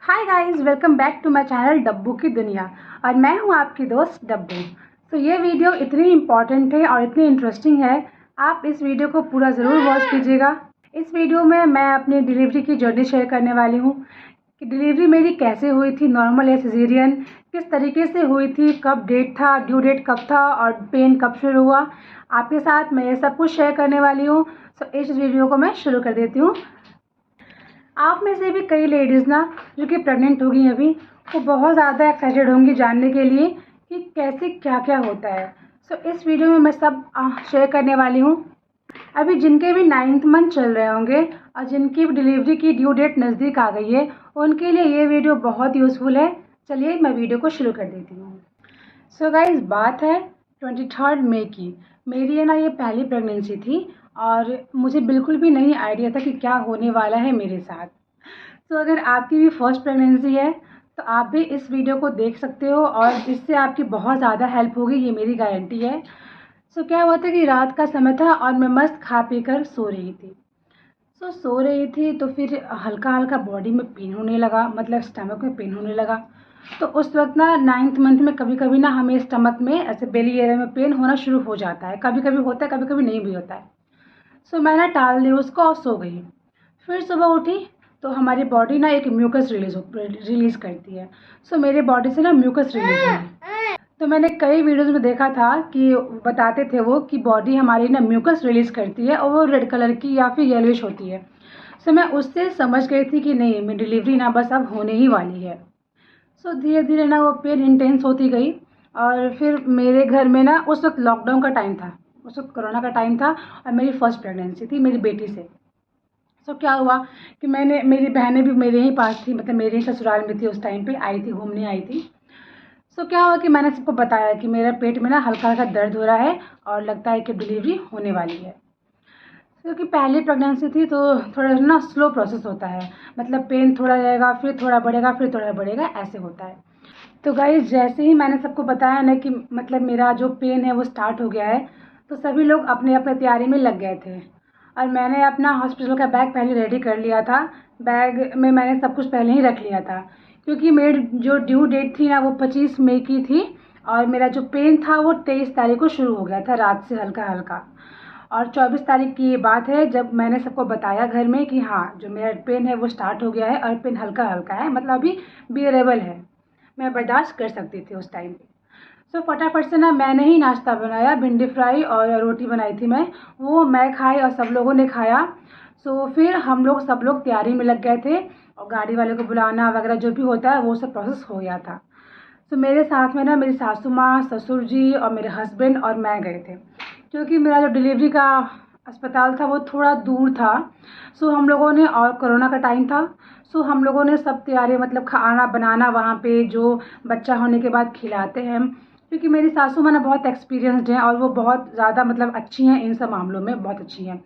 Hi guys, welcome back to my channel Dabbu की दुनिया। और मैं हूं आपकी दोस्त डब्बू। तो ये वीडियो इतनी इम्पॉर्टेंट है और इतनी इंटरेस्टिंग है, आप इस वीडियो को पूरा ज़रूर वॉच कीजिएगा। इस वीडियो में मैं अपनी डिलीवरी की जर्नी शेयर करने वाली हूँ कि डिलीवरी मेरी कैसे हुई थी, नॉर्मल या सिजेरियन, किस तरीके से हुई थी, कब डेट था, ड्यू डेट कब था और पेन कब शुरू हुआ। आपके साथ मैं ये सब कुछ शेयर करने वाली हूँ। तो इस वीडियो को मैं शुरू कर देती हूँ। आप में से भी कई लेडीज़ ना जो कि प्रेग्नेंट हो गई अभी, वो बहुत ज़्यादा एक्साइटेड होंगी जानने के लिए कि कैसे क्या क्या होता है। सो इस वीडियो में मैं सब शेयर करने वाली हूँ। अभी जिनके भी 9th मंथ चल रहे होंगे और जिनकी डिलीवरी की ड्यू डेट नज़दीक आ गई है, उनके लिए ये वीडियो बहुत यूज़फुल है। चलिए मैं वीडियो को शुरू कर देती हूँ। सो गाइस, बात है 23 मई की। मेरी है ना ये पहली प्रेगनेंसी थी और मुझे बिल्कुल भी नहीं आइडिया था कि क्या होने वाला है मेरे साथ। तो अगर आपकी भी फर्स्ट प्रेगनेंसी है तो आप भी इस वीडियो को देख सकते हो और इससे आपकी बहुत ज़्यादा हेल्प होगी, ये मेरी गारंटी है। सो क्या हुआ था कि रात का समय था और मैं मस्त खा पी कर सो रही थी। सो रही थी तो फिर हल्का हल्का बॉडी में पेन होने लगा, मतलब स्टमक में पेन होने लगा। तो उस वक्त ना 9th मंथ में कभी कभी ना हमें स्टमक में ऐसे बेली एरिया में पेन होना शुरू हो जाता है, कभी कभी होता है, कभी कभी नहीं भी होता है। सो मैं ना टाल दी उसको और सो गई। फिर सुबह उठी तो हमारी बॉडी ना एक म्यूकस रिलीज़ करती है। सो मेरे बॉडी से ना म्यूकस रिलीज हुई। तो मैंने कई वीडियोस में देखा था कि बताते थे वो कि बॉडी हमारी ना म्यूकस रिलीज़ करती है और वो रेड कलर की या फिर येलोइश होती है। सो मैं उससे समझ गई थी कि नहीं, मेरी डिलीवरी ना बस अब होने ही वाली है। सो धीरे धीरे ना वो पेन इंटेंस होती गई। और फिर मेरे घर में ना उस वक्त लॉकडाउन का टाइम था, उस वक्त कोरोना का टाइम था और मेरी फर्स्ट प्रेगनेंसी थी मेरी बेटी से। सो क्या हुआ कि मेरी बहनें भी मेरे ही पास थी, मतलब मेरे ही ससुराल में थी, उस टाइम पे आई थी, घूमने आई थी। सो क्या हुआ कि मैंने सबको बताया कि मेरे पेट में ना हल्का हल्का दर्द हो रहा है और लगता है कि डिलीवरी होने वाली है। क्योंकि पहली प्रेगनेंसी थी तो थोड़ा ना स्लो प्रोसेस होता है, मतलब पेन थोड़ा रहेगा, फिर थोड़ा बढ़ेगा, फिर थोड़ा बढ़ेगा, ऐसे होता है। तो गाइस, जैसे ही मैंने सबको बताया ना कि मतलब मेरा जो पेन है वो स्टार्ट हो गया है, तो सभी लोग अपने अपने तैयारी में लग गए थे। और मैंने अपना हॉस्पिटल का बैग पहले रेडी कर लिया था। बैग में मैंने सब कुछ पहले ही रख लिया था, क्योंकि मेरी जो ड्यू डेट थी ना वो 25 मई की थी और मेरा जो पेन था वो 23 तारीख को शुरू हो गया था रात से हल्का हल्का। और 24 तारीख की ये बात है जब मैंने सबको बताया घर में कि हाँ, जो मेरा पेन है वो स्टार्ट हो गया है और पेन हल्का हल्का है, मतलब अभी बियरेबल है, मैं बर्दाश्त कर सकती थी उस टाइम पे। सो फटाफट से ना मैंने ही नाश्ता बनाया, भिंडी फ्राई और रोटी बनाई थी मैं, वो मैं खाई और सब लोगों ने खाया। सो फिर हम लोग सब लोग तैयारी में लग गए थे और गाड़ी वाले को बुलाना वगैरह जो भी होता है वो सब प्रोसेस हो गया था। सो मेरे साथ में ना मेरी सासू माँ, ससुर जी और मेरे हस्बैंड और मैं गए थे, क्योंकि मेरा जो डिलीवरी का अस्पताल था वो थोड़ा दूर था। सो हम लोगों ने, और कोरोना का टाइम था, सो हम लोगों ने सब तैयारी, मतलब खाना बनाना वहाँ पे जो बच्चा होने के बाद खिलाते हैं, क्योंकि मेरी सासू माँ ना बहुत एक्सपीरियंस्ड हैं और वो बहुत ज़्यादा मतलब अच्छी हैं, इन सब मामलों में बहुत अच्छी हैं।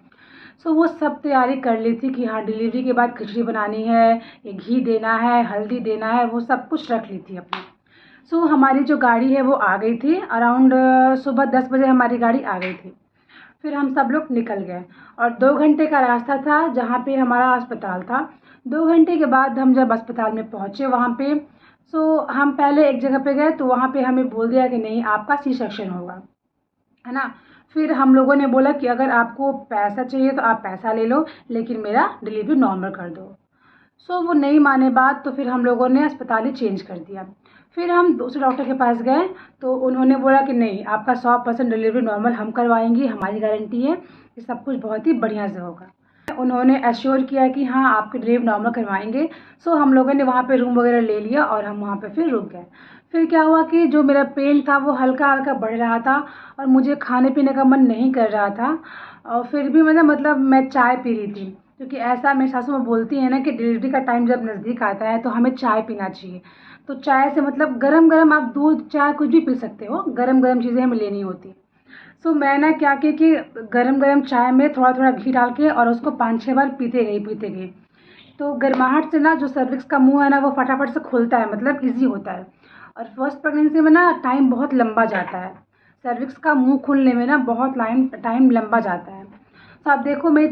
सो वो सब तैयारी कर ली थी कि हाँ, डिलीवरी के बाद खिचड़ी बनानी है, ये घी देना है, हल्दी देना है, वो सब कुछ रख ली थी अपनी। सो हमारी जो गाड़ी है वो आ गई थी अराउंड सुबह 10 बजे हमारी गाड़ी आ गई थी। फिर हम सब लोग निकल गए और 2 घंटे का रास्ता था जहाँ पे हमारा अस्पताल था। 2 घंटे के बाद हम जब अस्पताल में पहुँचे वहाँ पे, सो हम पहले एक जगह पे गए तो वहाँ पे हमें बोल दिया कि नहीं, आपका सी सेक्शन होगा, है ना। फिर हम लोगों ने बोला कि अगर आपको पैसा चाहिए तो आप पैसा ले लो, लेकिन मेरा डिलीवरी नॉर्मल कर दो। सो वो नहीं माने बात, तो फिर हम लोगों ने अस्पताल ही चेंज कर दिया। फिर हम दूसरे डॉक्टर के पास गए तो उन्होंने बोला कि नहीं, आपका 100% डिलीवरी नॉर्मल हम करवाएंगे, हमारी गारंटी है कि सब कुछ बहुत ही बढ़िया से होगा। उन्होंने एश्योर किया कि हाँ, आपकी डिलीवरी नॉर्मल करवाएंगे। सो हम लोगों ने वहाँ पे रूम वगैरह ले लिया और हम वहाँ पे फिर रुक गए। फिर क्या हुआ कि जो मेरा पेन था वो हल्का हल्का बढ़ रहा था और मुझे खाने पीने का मन नहीं कर रहा था। और फिर भी मतलब मैं चाय पी रही थी, क्योंकि ऐसा मेरी सासू माँ बोलती है ना कि डिलीवरी का टाइम जब नज़दीक आता है तो हमें चाय पीना चाहिए। तो चाय से मतलब गरम गरम आप दूध चाय कुछ भी पी सकते हो, गरम गरम चीज़ें हमें लेनी होती। सो मैं ना क्या की कि गरम गरम चाय में थोड़ा थोड़ा घी डाल के और उसको 5-6 बार पीते गई। तो गर्माहट से ना जो सर्विक्स का मुंह है ना वो फटाफट से खुलता है, मतलब इजी होता है। और फर्स्ट प्रेगनेंसी में ना टाइम बहुत लंबा जाता है, सर्विक्स का मुंह खुलने में ना बहुत टाइम लंबा जाता है। तो आप देखो, मेरी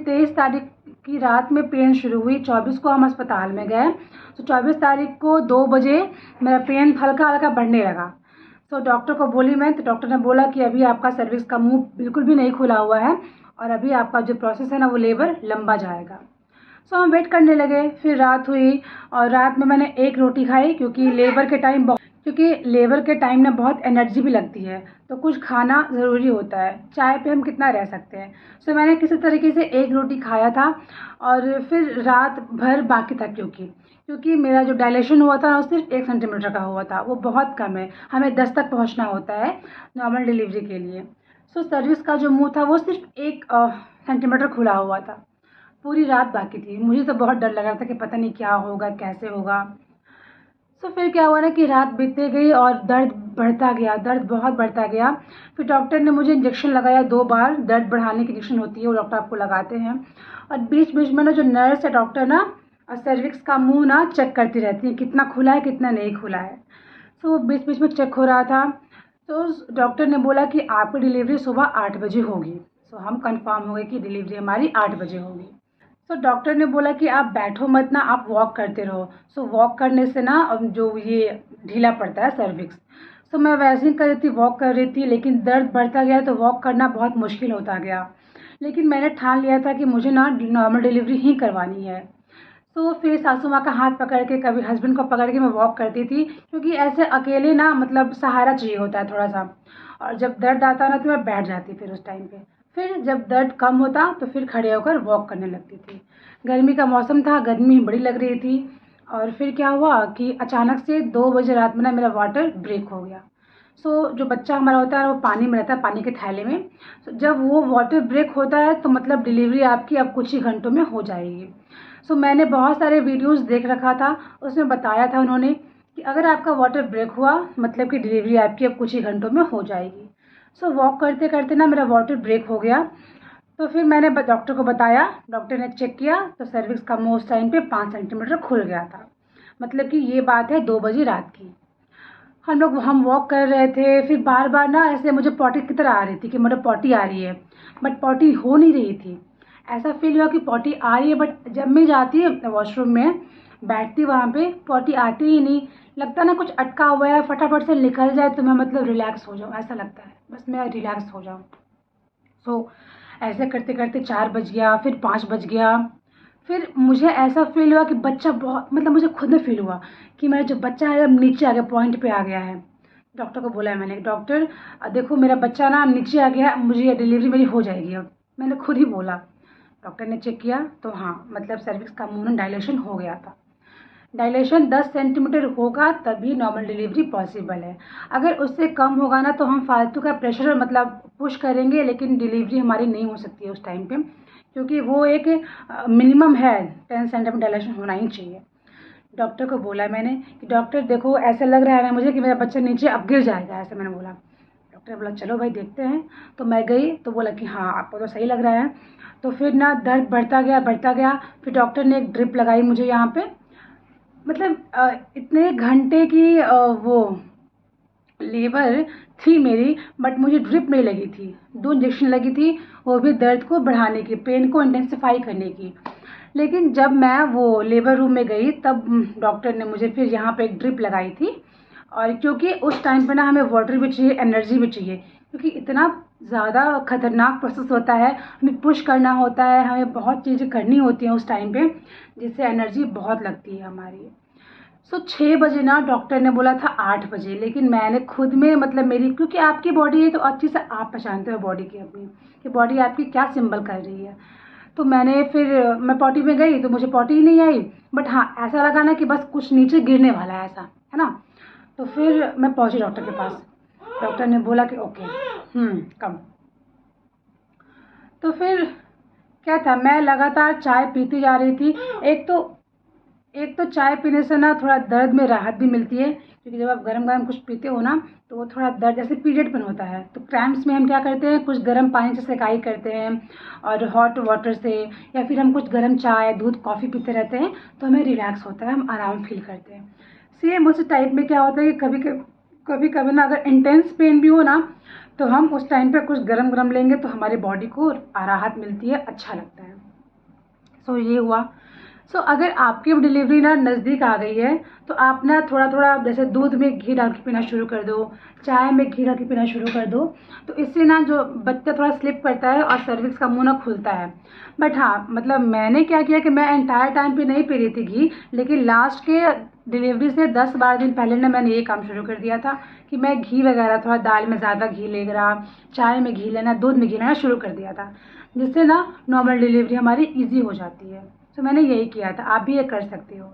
कि रात में पेन शुरू हुई। 24 को हम अस्पताल में गए, तो 24 तारीख को 2 बजे मेरा पेन हल्का हल्का बढ़ने लगा। तो डॉक्टर को बोली मैं, तो डॉक्टर ने बोला कि अभी आपका सर्विक्स का मुंह बिल्कुल भी नहीं खुला हुआ है और अभी आपका जो प्रोसेस है ना वो लेबर लंबा जाएगा। सो हम वेट करने लगे। फिर रात हुई और रात में मैंने एक रोटी खाई, क्योंकि लेबर के टाइम ना बहुत एनर्जी भी लगती है, तो कुछ खाना ज़रूरी होता है, चाय पे हम कितना रह सकते हैं। सो मैंने किसी तरीके से एक रोटी खाया था और फिर रात भर बाकी था, क्योंकि मेरा जो डायलेशन हुआ था ना वो सिर्फ 1 सेंटीमीटर का हुआ था, वो बहुत कम है, हमें 10 तक पहुंचना होता है नॉर्मल डिलीवरी के लिए। सो सर्विक्स का जो मुंह था वो सिर्फ 1 सेंटीमीटर खुला हुआ था। पूरी रात बाकी थी। मुझे तो बहुत डर लग रहा था कि पता नहीं क्या होगा, कैसे होगा। तो फिर क्या हुआ ना कि रात बीतते गई और दर्द बढ़ता गया, दर्द बहुत बढ़ता गया। फिर डॉक्टर ने मुझे इंजेक्शन लगाया 2 बार, दर्द बढ़ाने की इंजेक्शन होती है, वो डॉक्टर आपको लगाते हैं। और बीच बीच में ना जो नर्स है डॉक्टर ना सर्विक्स का मुंह ना चेक करती रहती है, कितना खुला है कितना नहीं खुला है। तो बीच बीच में चेक हो रहा था। तो डॉक्टर ने बोला कि आपकी डिलीवरी सुबह 8 बजे होगी। तो हम कंफर्म हो गए कि डिलीवरी हमारी 8 बजे होगी। तो डॉक्टर ने बोला कि आप बैठो मत ना, आप वॉक करते रहो। सो वॉक करने से ना जो ये ढीला पड़ता है सर्विक्स। तो मैं वैसे ही कर रही थी, वॉक कर रही थी, लेकिन दर्द बढ़ता गया तो वॉक करना बहुत मुश्किल होता गया। लेकिन मैंने ठान लिया था कि मुझे ना नॉर्मल डिलीवरी ही करवानी है। तो फिर सासू माँ का हाथ पकड़ के, कभी हस्बैंड को पकड़ के मैं वॉक करती थी, क्योंकि ऐसे अकेले ना मतलब सहारा चाहिए होता है थोड़ा सा। और जब दर्द आता ना तो मैं बैठ जाती फिर उस टाइम पे। फिर जब दर्द कम होता तो फिर खड़े होकर वॉक करने लगती थी। गर्मी का मौसम था, गर्मी बड़ी लग रही थी। और फिर क्या हुआ कि अचानक से 2 बजे रात में ना मेरा वाटर ब्रेक हो गया। सो जो बच्चा हमारा होता है वो पानी में रहता है, पानी के थैले में। जब वो वाटर ब्रेक होता है तो मतलब डिलीवरी आपकी अब कुछ ही घंटों में हो जाएगी। सो मैंने बहुत सारे वीडियोस देख रखा था, उसमें बताया था उन्होंने कि अगर आपका वाटर ब्रेक हुआ मतलब कि डिलीवरी आपकी अब कुछ ही घंटों में हो जाएगी। सो वॉक करते करते ना मेरा वाटर ब्रेक हो गया। तो फिर मैंने डॉक्टर को बताया, डॉक्टर ने चेक किया तो सर्विक्स का मुंह उस टाइम पे 5 सेंटीमीटर खुल गया था। मतलब कि ये बात है 2 बजे रात की। हम वॉक कर रहे थे, फिर बार बार ना ऐसे मुझे पॉटी की तरह आ रही थी कि मुझे पॉटी आ रही है, बट पॉटी हो नहीं रही थी। ऐसा फील हुआ कि पॉटी आ रही है, बट जब मैं जाती है वॉशरूम में, बैठती वहाँ पे, पॉटी आती ही नहीं। लगता ना कुछ अटका हुआ है, फटाफट से निकल जाए तो मैं मतलब रिलैक्स हो जाऊँ, ऐसा लगता है बस मैं रिलैक्स हो जाऊँ। सो ऐसे करते करते 4 बज गया, फिर 5 बज गया। फिर मुझे ऐसा फील हुआ कि बच्चा बहुत मतलब मुझे खुद में फील हुआ कि मेरा जो बच्चा है अब नीचे आ गया, पॉइंट पे आ गया है। डॉक्टर को बोला है मैंने, डॉक्टर देखो मेरा बच्चा ना नीचे आ गया, मुझे ये डिलीवरी मेरी हो जाएगी अब, मैंने खुद ही बोला। डॉक्टर ने चेक किया तो हाँ मतलब सर्विक्स का मुंह में डायलेशन हो गया था। डायलेशन 10 सेंटीमीटर होगा तभी नॉर्मल डिलीवरी पॉसिबल है। अगर उससे कम होगा ना तो हम फालतू का प्रेशर मतलब पुश करेंगे, लेकिन डिलीवरी हमारी नहीं हो सकती है उस टाइम पे, क्योंकि वो एक मिनिमम है, 10 सेंटीमीटर डायलेशन होना ही चाहिए। डॉक्टर को बोला मैंने कि डॉक्टर देखो ऐसा लग रहा है ना मुझे कि मेरा बच्चा नीचे अब गिर जाएगा, ऐसे मैंने बोला। डॉक्टर बोला चलो भाई देखते हैं। तो मैं गई तो बोला कि हाँ आपको तो सही लग रहा है। तो फिर ना दर्द बढ़ता गया बढ़ता गया। फिर डॉक्टर ने एक ड्रिप लगाई मुझे यहाँ पे, मतलब इतने घंटे की वो लेबर थी मेरी, बट मुझे ड्रिप नहीं लगी थी, 2 इंजेक्शन लगी थी, वो भी दर्द को बढ़ाने की, पेन को इंटेंसिफाई करने की। लेकिन जब मैं वो लेबर रूम में गई तब डॉक्टर ने मुझे फिर यहाँ पे एक ड्रिप लगाई थी। और क्योंकि उस टाइम पे ना हमें वाटर भी चाहिए, एनर्जी भी चाहिए, क्योंकि इतना ज़्यादा खतरनाक प्रोसेस होता है, हमें पुश करना होता है, हमें बहुत चीज़ें करनी होती हैं उस टाइम पे, जिससे एनर्जी बहुत लगती है हमारी। 6 बजे ना डॉक्टर ने बोला था 8 बजे, लेकिन मैंने खुद में मतलब मेरी, क्योंकि आपकी बॉडी है तो अच्छे से आप पहचानते हो बॉडी की अपनी, कि बॉडी आपकी क्या सिंबल कर रही है। तो मैंने फिर मैं पॉटी में गई तो मुझे पॉटी ही नहीं आई, बट हाँ ऐसा लगा ना कि बस कुछ नीचे गिरने वाला है, ऐसा है ना। तो फिर मैं पहुंची डॉक्टर के पास। डॉक्टर ने बोला कि ओके कम। तो फिर क्या था, मैं लगातार चाय पीती जा रही थी। एक तो चाय पीने से ना थोड़ा दर्द में राहत भी मिलती है, क्योंकि जब आप गरम गरम कुछ पीते हो ना तो वो थोड़ा दर्द, जैसे पीरियड पेन होता है तो क्रैम्प्स में हम क्या करते हैं, कुछ गर्म पानी से सेकाई करते हैं और हॉट वाटर से, या फिर हम कुछ गर्म चाय दूध कॉफ़ी पीते रहते हैं तो हमें रिलैक्स होता है, हम आराम फील करते हैं। सेम उस टाइप में क्या होता है कि कभी कभी ना अगर इंटेंस पेन भी हो ना तो हम उस टाइम पे कुछ गरम गरम लेंगे तो हमारी बॉडी को राहत मिलती है, अच्छा लगता है। सो ये हुआ। सो अगर आपकी डिलीवरी ना नज़दीक आ गई है तो आप ना थोड़ा थोड़ा जैसे दूध में घी डाल के पीना शुरू कर दो, चाय में घी डाल के पीना शुरू कर दो। तो इससे ना जो बच्चा थोड़ा स्लिप करता है और सर्विक्स का मुंह ना खुलता है। बट हाँ, मतलब मैंने क्या किया कि मैं एंटायर टाइम पे नहीं पी रही थी घी, लेकिन लास्ट के डिलीवरी से 10-12 दिन पहले ना मैंने ये काम शुरू कर दिया था कि मैं घी वगैरह थोड़ा दाल में ज़्यादा घी लेना, चाय में घी लेना, दूध में घी लेना शुरू कर दिया था, जिससे ना नॉर्मल डिलीवरी हमारी ईजी हो जाती है। तो मैंने यही किया था, आप भी ये कर सकते हो।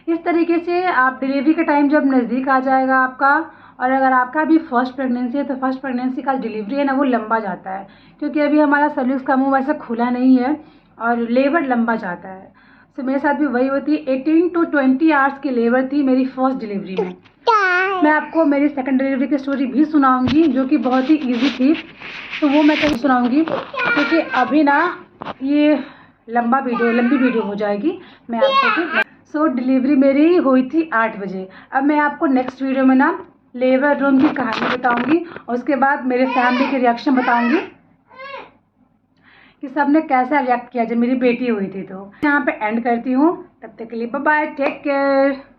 इस तरीके से आप डिलीवरी का टाइम जब नज़दीक आ जाएगा आपका, और अगर आपका भी फर्स्ट प्रेगनेंसी है तो फर्स्ट प्रेगनेंसी का डिलीवरी है ना वो लंबा जाता है, क्योंकि अभी हमारा सर्विक्स का मुंह वैसे खुला नहीं है और लेबर लंबा जाता है। तो मेरे साथ भी वही होती है। 18 to 20 आवर्स की लेबर थी मेरी फर्स्ट डिलीवरी में। मैं आपको मेरी सेकंड डिलीवरी की स्टोरी भी सुनाऊंगी जो कि बहुत ही ईजी थी, तो वो मैं कहीं सुनाऊंगी, क्योंकि अभी ना ये लंबी वीडियो हो जाएगी। मैं आपको सो डिलीवरी मेरी हुई थी 8 बजे। अब मैं आपको नेक्स्ट वीडियो में ना लेबर रूम की कहानी बताऊंगी और उसके बाद मेरे फैमिली के रिएक्शन बताऊंगी कि सब ने कैसा रिएक्ट किया जब मेरी बेटी हुई थी। तो यहाँ पे एंड करती हूँ, तब तक के लिए बाय बाय, टेक केयर।